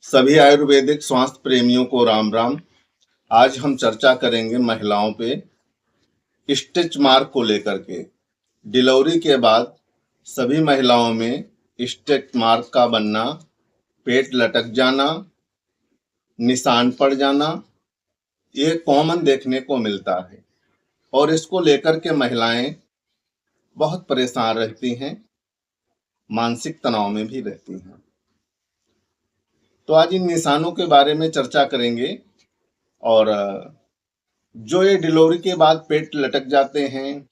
सभी आयुर्वेदिक स्वास्थ्य प्रेमियों को राम राम। आज हम चर्चा करेंगे महिलाओं पे स्टिच मार्क को लेकर के। डिलीवरी के बाद सभी महिलाओं में स्टिच मार्क का बनना, पेट लटक जाना, निशान पड़ जाना, ये कॉमन देखने को मिलता है और इसको लेकर के महिलाएं बहुत परेशान रहती हैं, मानसिक तनाव में भी रहती हैं। तो आज इन निशानों के बारे में चर्चा करेंगे। और जो ये डिलीवरी के बाद पेट लटक जाते हैं,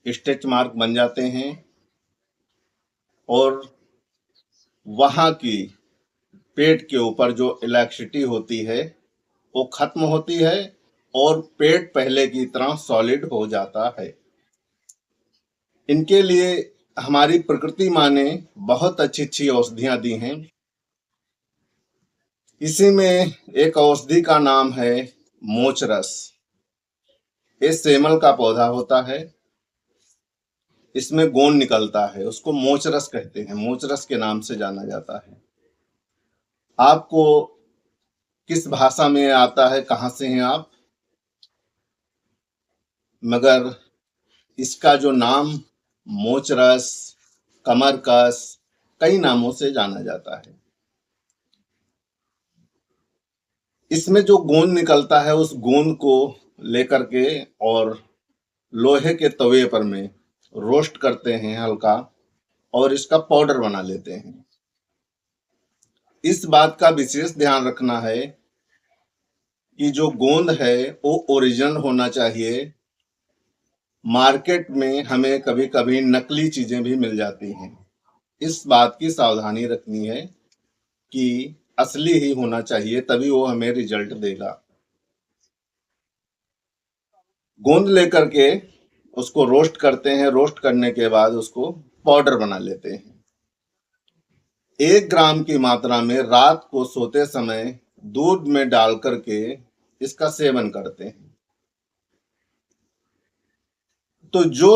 स्टिच मार्क बन जाते हैं और वहाँ की पेट के ऊपर जो इलास्टिसिटी होती है वो खत्म होती है और पेट पहले की तरह सॉलिड हो जाता है। इनके लिए हमारी प्रकृति माँ ने बहुत अच्छी अच्छी औषधियाँ दी हैं। इसी में एक औषधि का नाम है मोचरस। ये सेमल का पौधा होता है, इसमें गोंद निकलता है, उसको मोचरस कहते हैं, मोचरस के नाम से जाना जाता है। आपको किस भाषा में आता है, कहाँ से हैं आप, मगर इसका जो नाम मोचरस, कमरकस, कई नामों से जाना जाता है। इसमें जो गोंद निकलता है उस गोंद को लेकर के और लोहे के तवे पर में रोस्ट करते हैं हल्का और इसका पाउडर बना लेते हैं। इस बात का विशेष ध्यान रखना है कि जो गोंद है वो ओरिजिनल होना चाहिए। मार्केट में हमें कभी कभी नकली चीजें भी मिल जाती हैं, इस बात की सावधानी रखनी है कि असली ही होना चाहिए, तभी वो हमें रिजल्ट देगा। गोंद लेकर के उसको रोस्ट करते हैं, रोस्ट करने के बाद उसको पाउडर बना लेते हैं। 1 ग्राम की मात्रा में रात को सोते समय दूध में डाल करके इसका सेवन करते हैं। तो जो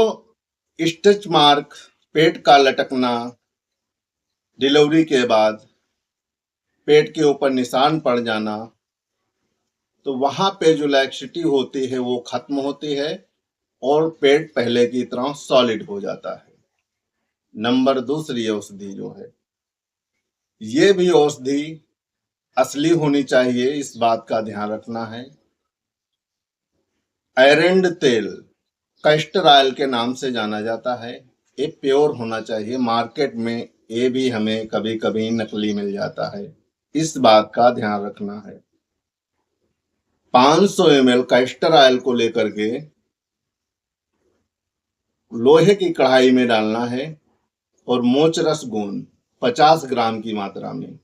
स्टिच मार्क, पेट का लटकना, डिलीवरी के बाद पेट के ऊपर निशान पड़ जाना, तो वहां पे जो लैक्सिटी होती है वो खत्म होती है और पेट पहले की तरह सॉलिड हो जाता है। नंबर दूसरी औषधि जो है, ये भी औषधि असली होनी चाहिए, इस बात का ध्यान रखना है। एरंड तेल कैस्टर ऑयल के नाम से जाना जाता है, ये प्योर होना चाहिए। मार्केट में ये भी हमें कभी कभी नकली मिल जाता है, इस बात का ध्यान रखना है। 500 ml कैस्टर ऑयल को लेकर के लोहे की कढ़ाई में डालना है और मोचरस गोंद 50 ग्राम की मात्रा में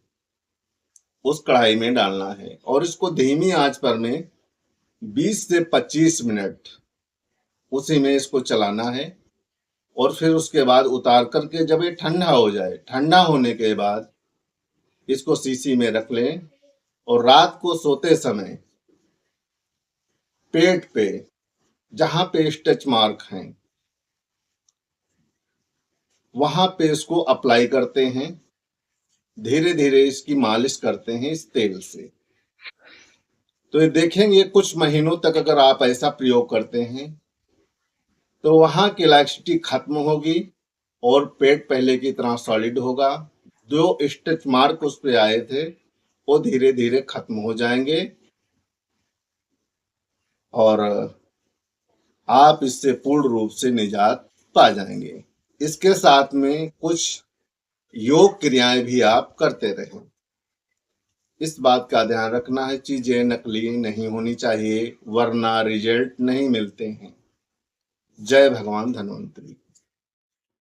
उस कढ़ाई में डालना है और इसको धीमी आंच पर में 20 से 25 मिनट उसी में इसको चलाना है और फिर उसके बाद उतार करके जब ये ठंडा हो जाए, ठंडा होने के बाद इसको शीशी में रख लें और रात को सोते समय पेट पे जहां पे स्टिच मार्क हैं वहां पे इसको अप्लाई करते हैं, धीरे धीरे इसकी मालिश करते हैं इस तेल से। तो ये देखेंगे कुछ महीनों तक अगर आप ऐसा प्रयोग करते हैं तो वहां की इलास्टिसिटी खत्म होगी और पेट पहले की तरह सॉलिड होगा। जो स्टिच मार्क उस पे आए थे वो धीरे धीरे खत्म हो जाएंगे और आप इससे पूर्ण रूप से निजात पा जाएंगे। इसके साथ में कुछ योग क्रियाएं भी आप करते रहें, इस बात का ध्यान रखना है। चीजें नकली नहीं होनी चाहिए वरना रिजल्ट नहीं मिलते हैं। जय भगवान धन्वंतरी।